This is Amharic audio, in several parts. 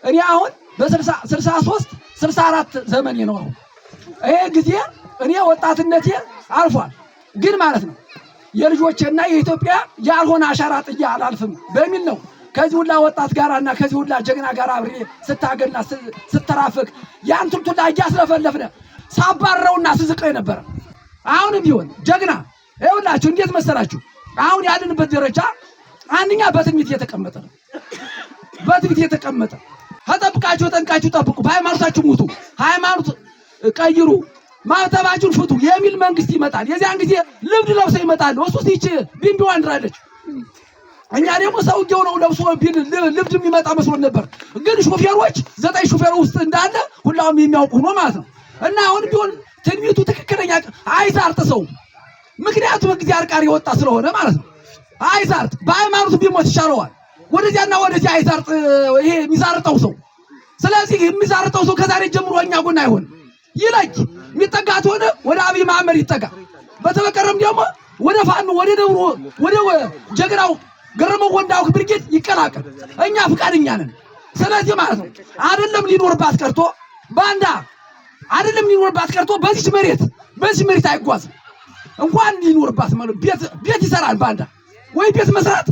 እኔ አሁን በ63 64 ዘመኔ ነው። አሁን ይሄ ጊዜ እኔ ወጣትነቴ አልፏል። ግን ማለት ነው የልጆቼና የኢትዮጵያ ያልሆነ አሻራ ጥዬ አላልፍም በሚል ነው ከዚህ ሁላ ወጣት ጋራና ከዚህ ሁላ ጀግና ጋር አብሬ ስታገልና ስተራፍቅ ያን ቱልቱላ እያስለፈለፍነ ሳባረውና ስዝቀው ነበር። አሁንም ቢሆን ጀግና ይኸውላችሁ እንዴት መሰላችሁ አሁን ያለንበት ደረጃ አንደኛ በትንቢት የተቀመጠ ነው። በትንቢት የተቀመጠ ተጠብቃችሁ ጠንቃችሁ ጠብቁ፣ በሃይማኖታችሁ ሙቱ፣ ሃይማኖት ቀይሩ፣ ማተባችሁን ፍቱ የሚል መንግስት ይመጣል። የዚያን ጊዜ ልብድ ለብሰው ይመጣሉ። እሱ ሲች ቢምቢዋ እንድራለች። እኛ ደግሞ ሰውየው ነው ለብሶ ቢል ልብድ የሚመጣ መስሎን ነበር። ግን ሾፌሮች 9 ሾፌር ውስጥ እንዳለ ሁላውም የሚያውቁ ነው ማለት ነው። እና አሁን ቢሆን ትንቢቱ ትክክለኛ አይዛርጥ ሰው ምክንያቱም እግዚአብሔር አርቃሪ ወጣ ስለሆነ ማለት ነው። አይዛርጥ በሃይማኖቱ ቢሞት ይሻለዋል ወደዚያና ወደዚያ አይዛርጥ ይሄ የሚዛርጠው ሰው። ስለዚህ የሚዛርጠው ሰው ከዛሬ ጀምሮ እኛ ጎን አይሆን ይለጅ የሚጠጋት ሆነ ወደ አብይ መሐመድ ይጠጋ። በተበቀረም ደግሞ ወደ ፋኖ ወደ ደብሮ ወደ ጀግናው ገረመው ወንዳው ብርጌድ ይቀላቀል። እኛ ፍቃደኛ ነን። ስለዚህ ማለት ነው አይደለም ሊኖርባት ቀርቶ ባንዳ አይደለም ሊኖርባት ቀርቶ በዚህ መሬት አይጓዝ እንኳን ሊኖርባት ማለት ቤት ይሰራል ባንዳ ወይ ቤት መስራት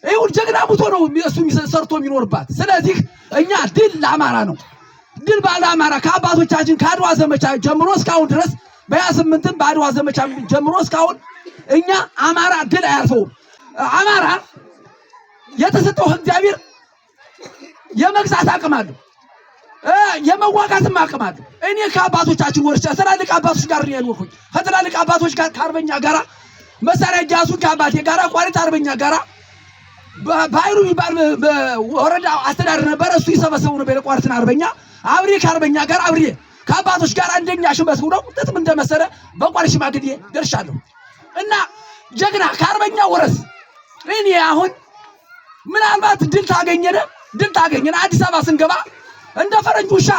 ይሁን ጀግና ሙቶ ነው እሱ ሰርቶ የሚኖርባት። ስለዚህ እኛ ድል ለአማራ ነው። ድል ባለ አማራ ከአባቶቻችን ከአድዋ ዘመቻ ጀምሮ እስካሁን ድረስ በ28 በአድዋ ዘመቻ ጀምሮ እስካሁን እኛ አማራ ድል አያልፈውም። አማራ የተሰጠው እግዚአብሔር የመግዛት አቅም አለው፣ የመዋጋትም አቅም አለው። እኔ ከአባቶቻችን ወርቻ ትላልቅ አባቶች ጋር ነው ያልኩኝ። ከትላልቅ አባቶች ጋር ከአርበኛ ጋራ መሳሪያ ጃሱ ከአባቴ ጋራ ቋሪት አርበኛ ጋራ ባይሩ ይባል ወረዳ አስተዳደር ነበር። እሱ ይሰበሰቡ ነበር ቋሪትን አርበኛ አብሬ ከአርበኛ ጋር አብሬ ከአባቶች ጋር አንደኛ ሽመት ነው ጥጥም እንደመሰለ በቋሪ ሽማግሌ ደርሻለሁ። እና ጀግና ከአርበኛ ወረስ እኔ አሁን ምናልባት ድል ታገኘን አዲስ አበባ ስንገባ እንደ ፈረንጅ ውሻ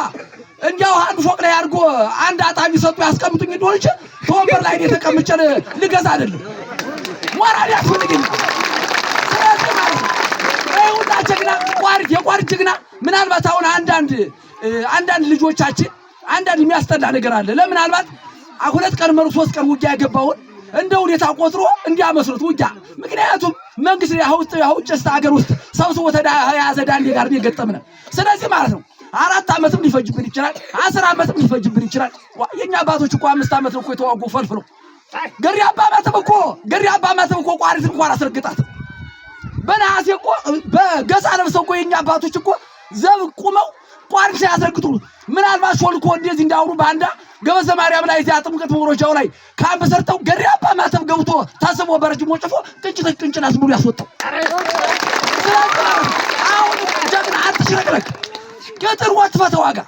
እንዲያው አንድ ፎቅ ላይ አድርጎ አንድ አጣቢ ሰጡ ያስቀምጡኝ እንደሆነ እንጂ ወንበር ላይ ተቀምጬ ልገዛ አይደለም ሞራል ያስፈልገኝ። ሁላ ጀግና የቋሪት ጀግና ምናልባት አሁን አንዳንድ ልጆቻችን አንዳንድ የሚያስጠላ ነገር አለ። ለምናልባት 2 ቀን መሩ 3 ቀን ውጊያ ያገባውን እንደ ሁኔታ ቆጥሮ እንዲያመስሉት ውጊያ። ምክንያቱም መንግስት ያውጭስታ ሀገር ውስጥ ሰብስቦ ተያዘ ዳንዴ ጋር ነው የገጠመን። ስለዚህ ማለት ነው 4 ዓመትም ሊፈጅብን ይችላል፣ 10 ዓመትም ሊፈጅብን ይችላል። የኛ አባቶች እኮ 5 ዓመት ነው እኮ የተዋጉ ፈልፍሎ ገሪ አባ ማተም እኮ ቋሪት እንኳን አስረግጣት በነሐሴ እኮ በገዛ ለብሰው እኮ የኛ አባቶች እኮ ዘብ ቁመው ቋሪት ሲያስረግጡ ምናልባት ሾልኮ እንደዚህ እንዳውሩ ባንዳ ገበዘ ማርያም ላይ እዚያ ጥምቀት ወሮጃው ላይ ካምፕ ሰርተው ገሪ አባ ማተም ገብቶ ታስቦ በረጅም ወጭፎ ቅንጭናስ ሙሉ ያስወጣው። አሁን ጀግና አትሽረክረክ ገጥር ወጥፈ ተዋጋ።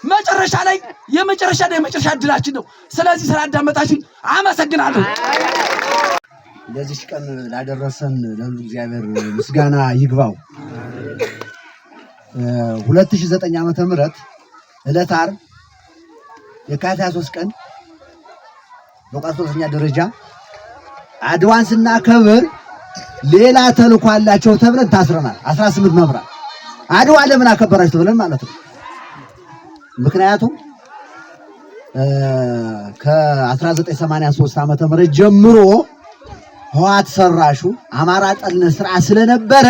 መጨረሻ ላይ የመጨረሻ ድላችን ነው። ስለዚህ ስላዳመጣችሁኝ አመሰግናለሁ። ለዚህ ቀን ላደረሰን ለሁሉ እግዚአብሔር ምስጋና ይግባው። 2009 ዓመተ ምህረት ዕለት ዓርብ የካቲት 23 ቀን በ3ኛ ደረጃ አድዋን ስናከብር ሌላ ተልእኮ አላቸው ተብለን ታስረናል። 18 መምህራን አድዋ ለምን አከበራችሁ ተብለን ማለት ነው። ምክንያቱም ከ1983 ዓመተ ምህረት ጀምሮ ህዋት ሰራሹ አማራ ጠልነ ስርዓት ስለነበረ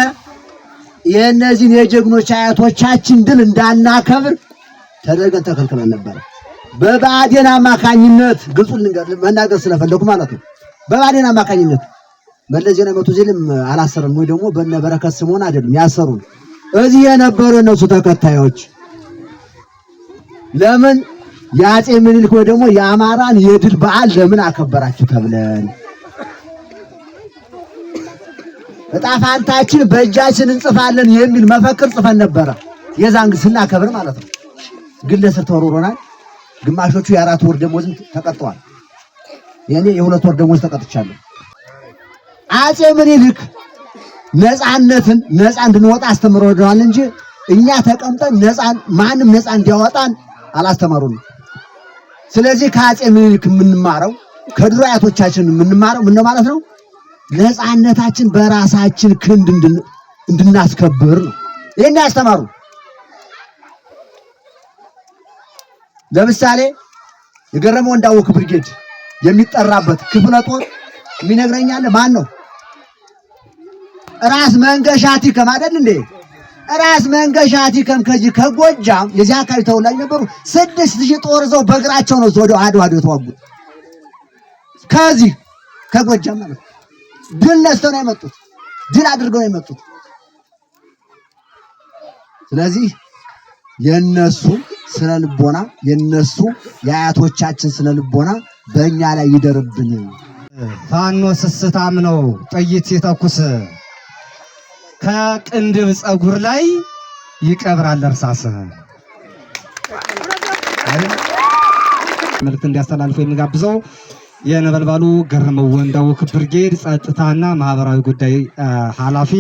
የእነዚህን የጀግኖች አያቶቻችን ድል እንዳናከብር ተደርገን ተከልክለን ነበር። በባዴን አማካኝነት ግልጹን መናገር ስለፈለኩ ማለት ነው። በባዴን አማካኝነት መለስ ዜናዊ መቶ ዜልም አላሰረም ወይ ደግሞ በነበረከት ስምዖን አይደለም ያሰሩን እዚህ የነበሩ እነሱ ተከታዮች ለምን ያጼ ምኒልክ ወይ ደግሞ የአማራን የድል በዓል ለምን አከበራችሁ ተብለን እጣፋንታችን በእጃችን እንጽፋለን የሚል መፈክር ጽፈን ነበር። የዛን ስናከብር ማለት ነው። ግለሰብ ተወሮሮናል። ግማሾቹ የ4 ወር ደሞዝ ተቀጥተዋል። የኔ የ2 ወር ደሞዝ ተቀጥቻለሁ። አጼ ምኒልክ ነፃነትን ነፃ እንድንወጣ አስተምረውናል እንጂ እኛ ተቀምጠን ማንም ነፃ እንዲያወጣን አላስተማሩንም። ስለዚህ ከአጼ ምኒልክ የምንማረው ከድሮ አያቶቻችን የምንማረው ምን ማለት ነው? ነፃነታችን በራሳችን ክንድ እንድናስከብር ነው። ይሄን ያስተማሩ ለምሳሌ የገረመው እንዳወቅ ብርጌድ የሚጠራበት ክፍለ ጦር የሚነግረኛል ማን ነው? ራስ መንገሻ ቲከም አይደል እንዴ? ራስ መንገሻ ቲከም ከጎጃም የዚያ አካባቢ ተወላጅ ነበሩ። 6000 ጦር ይዘው በእግራቸው ነው ወደ አድዋ የተዋጉት። ከዚህ ከጎጃም ማለት ድል ነስተው ነው የመጡት። ድል አድርገው ነው የመጡት። ስለዚህ የነሱ ስነ ልቦና የነሱ የአያቶቻችን ስነ ልቦና በእኛ ላይ ይደርብን። ፋኖ ስስታም ነው ጥይት ሲተኩስ ከቅንድብ ፀጉር ላይ ይቀብራል እርሳስ። መልእክት እንዲያስተላልፉ የሚጋብዘው የነበልባሉ ገረመው እንዳወቅ ብርጌድ ጸጥታና ማህበራዊ ጉዳይ ኃላፊ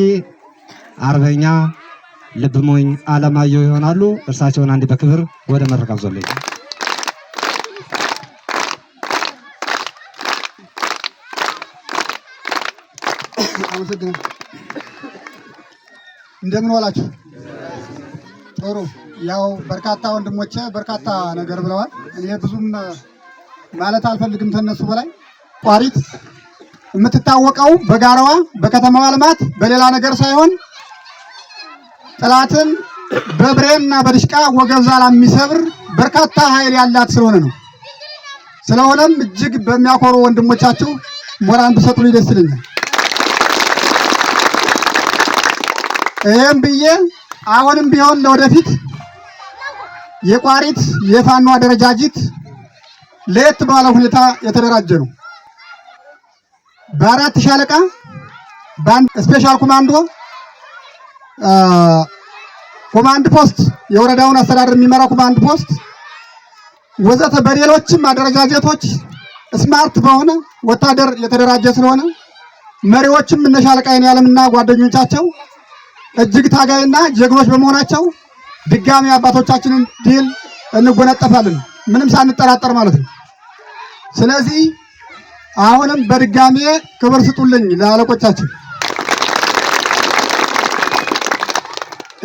አርበኛ ልብሞኝ አለማየሁ ይሆናሉ። እርሳቸውን አንድ በክብር ወደ መድረክ አብዞልኝ። እንደምን ዋላችሁ? ጥሩ። ያው በርካታ ወንድሞቼ በርካታ ነገር ብለዋል። እኔ ብዙም ማለት አልፈልግም ተነሱ በላይ። ቋሪት የምትታወቀው በጋራዋ በከተማዋ ልማት በሌላ ነገር ሳይሆን ጠላትን በብሬንና በድሽቃ ወገብ ዛላ የሚሰብር በርካታ ኃይል ያላት ስለሆነ ነው። ስለሆነም እጅግ በሚያኮሩ ወንድሞቻችሁ ሞራን ብሰጡልኝ ደስ ይለኛል። ይሄም ብዬ አሁንም ቢሆን ለወደፊት የቋሪት የፋኖ አደረጃጀት ለየት ባለ ሁኔታ የተደራጀ ነው። በአራት ሻለቃ ባንድ ስፔሻል ኮማንድ ፖስት የወረዳውን አስተዳደር የሚመራ ኮማንድ ፖስት ወዘተ በሌሎችም አደረጃጀቶች ስማርት በሆነ ወታደር የተደራጀ ስለሆነ መሪዎችም እነ ሻለቃ የኔዓለምና ጓደኞቻቸው እጅግ ታጋይና ጀግኖች በመሆናቸው ድጋሚ አባቶቻችንን ድል እንጎነጠፋለን ምንም ሳንጠራጠር ማለት ነው። ስለዚህ አሁንም በድጋሚ ክብር ስጡልኝ ለአለቆቻችን።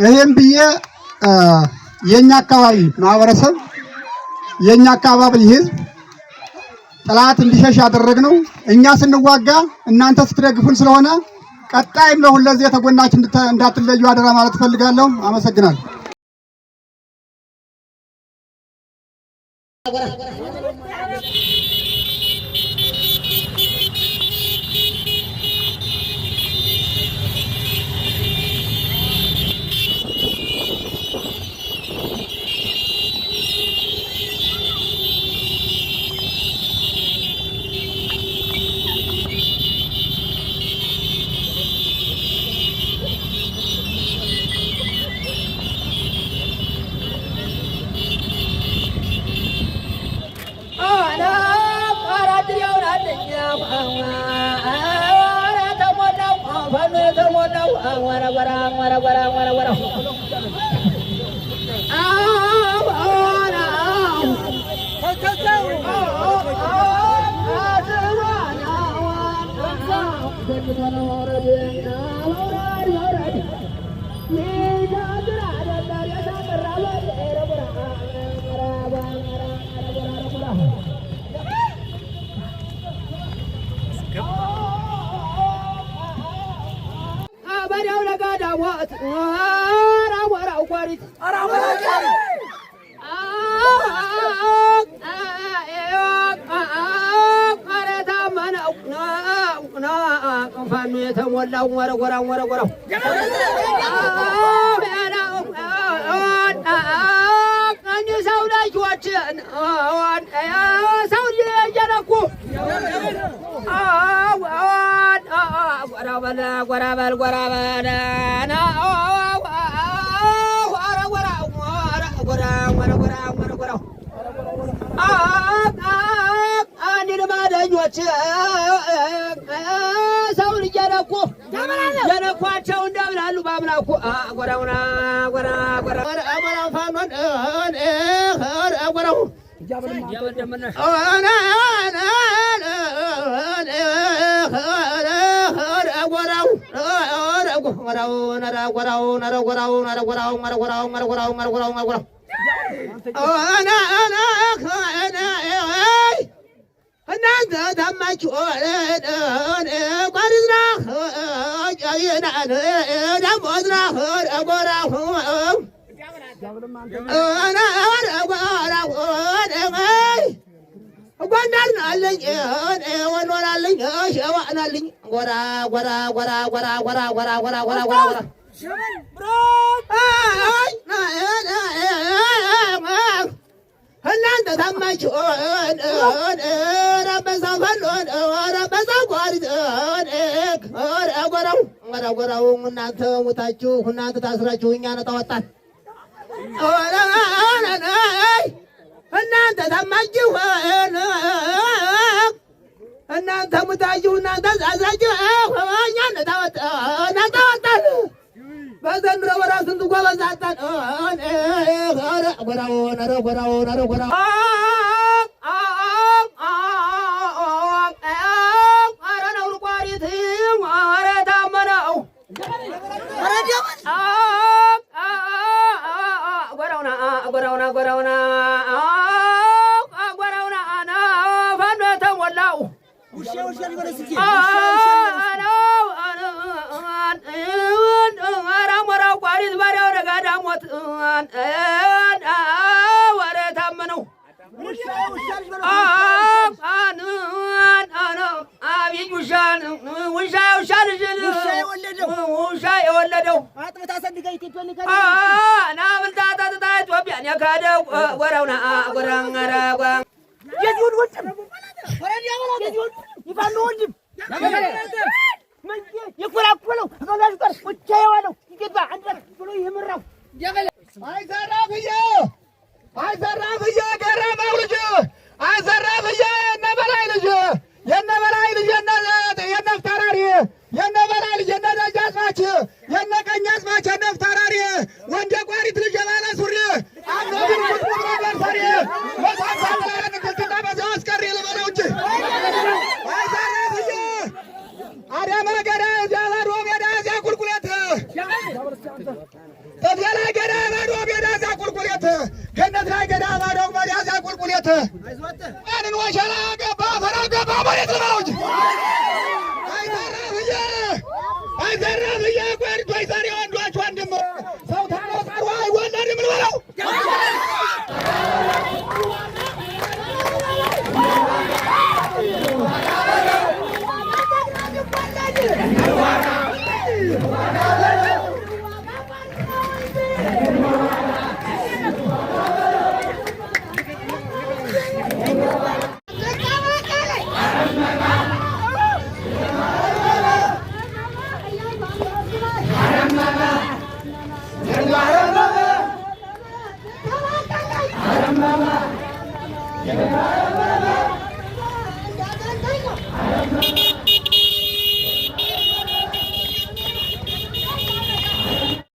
ይሄም ብዬ የኛ አካባቢ ማህበረሰብ የኛ አካባቢ ህዝብ ጠላት እንዲሸሽ ያደረግነው እኛ ስንዋጋ እናንተ ስትደግፉን ስለሆነ ቀጣይም ለሁለዚህ ተጎናችን እንዳትለዩ አደራ ማለት ፈልጋለሁ። አመሰግናለሁ። የተሞላው ወረወራው ሰው ልጆችን ሰው እየነኩ ጎራበል አንድ ልማደኞች ሰውን እየነኩ የነኳቸው እንደብላሉ በአምላኩ እናንተ ታማችሁ ቋሪዝና ዳሞዝና ጎራሁ ጎንደር አለኝ ወኖራለኝ ሸዋናልኝ ጎራ ጎራ ጎራ ጎራ ጎራ ጎራ ጎራ ጎራ ጎራ እናንተ ታማችሁ ረበሳ ፈሎን ረበሳ ጓሪትን ጎራው ጎራው እናንተ ሞታችሁ እናንተ ታስራችሁ እኛ ነጣ ወጣን እናንተ ታማችሁ እናንተ ሞታችሁ እናንተ ታስራችሁ እኛ ነጣ ወጣን በዘንድሮ ወራት ስንት ጎበዝ አጣን ጎራው ጎራው ውሻ የወለደው ናብልታ ኢትዮጵያን የካደው ጎራውና ጎራንገራጓ የዚሁን ወንድም ይፋሉ ወንድም የኮላኮለው በጋዝ ጋር ብቻ የዋለው ይገባ አንድ ብሎ ይምራው አይዘራፍዬ ገረመው ልጅ አይዘራፍዬ የነበላይ ልጅ የነፍታራሪ የነበላይ ልጅ የነደጃዝማች የነቀኛዝማች የነፍታራሪ ወንደ ቋሪት ልጅ የባለ ሱሪ አንዱን ቁጥቁጥበርሰሪ ወሳሳላን ክልትና በዛው አስቀሪ ልበለው እንጂ አይዘራፍዬ አዳማ ገዳ ዛላዶ ሜዳ እዚያ ቁልቁሌት ተድላ ገዳ ባዶ ሜዳ እዚያ ቁልቁሌት ገነት ላይ ገዳ ባዶ ሜዳ እዚያ ቁልቁሌት ማንን ወሸላ ገባ ፈራ ገባ ማለት ልበለው እንጂ አይዘራፍዬ ቋሪት ወይዘሪ ወንዶች ወንድም ሰው ታለጣሩ አይወለድም ልበለው Yeah.